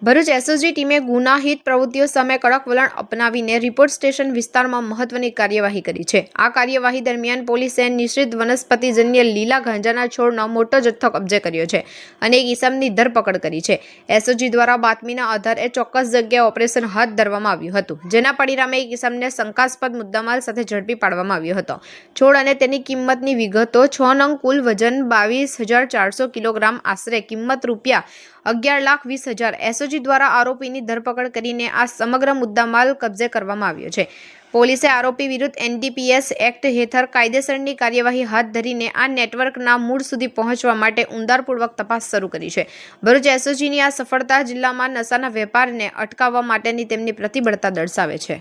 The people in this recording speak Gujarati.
ભરૂચ એસઓજી ટીમે ગુનાહિત પ્રવૃત્તિઓ સામે કડક વલણ અપનાવીને રિપોર્ટ સ્ટેશન વિસ્તારમાં મહત્વની કાર્યવાહી કરી છે। આ કાર્યવાહી દરમિયાન પોલીસે નિષિદ્ધ વનસ્પતિજન્ય લીલા ગાંજાના છોડનો મોટો જથ્થો કબજે કર્યો છે અને એક ઈસમની ધરપકડ કરી છે। એસઓજી દ્વારા બાતમીના આધારે ચોક્કસ જગ્યાએ ઓપરેશન હાથ ધરવામાં આવ્યું હતું, જેના પરિણામે એક ઈસમને શંકાસ્પદ મુદ્દામાલ સાથે ઝડપી પાડવામાં આવ્યો હતો। છોડ અને તેની કિંમતની વિગતો 6 નંગ, કુલ વજન 22,400 કિલોગ્રામ, આશરે કિંમત ₹11,20,000। એસઓજી દ્વારા આરોપીની ધરપકડ કરીને આ સમગ્ર મુદ્દામાલ કબજે કરવામાં આવ્યો છે। પોલીસે આરોપી વિરુદ્ધ એનડીપીએસ એક્ટ હેઠળ કાયદેસરની કાર્યવાહી હાથ ધરીને આ નેટવર્કના મૂળ સુધી પહોંચવા માટે ઊંડાણપૂર્વક તપાસ શરૂ કરી છે। ભરૂચ એસઓજીની આ સફળતા જિલ્લામાં નશાના વેપારને અટકાવવા માટેની તેમની પ્રતિબદ્ધતા દર્શાવે છે।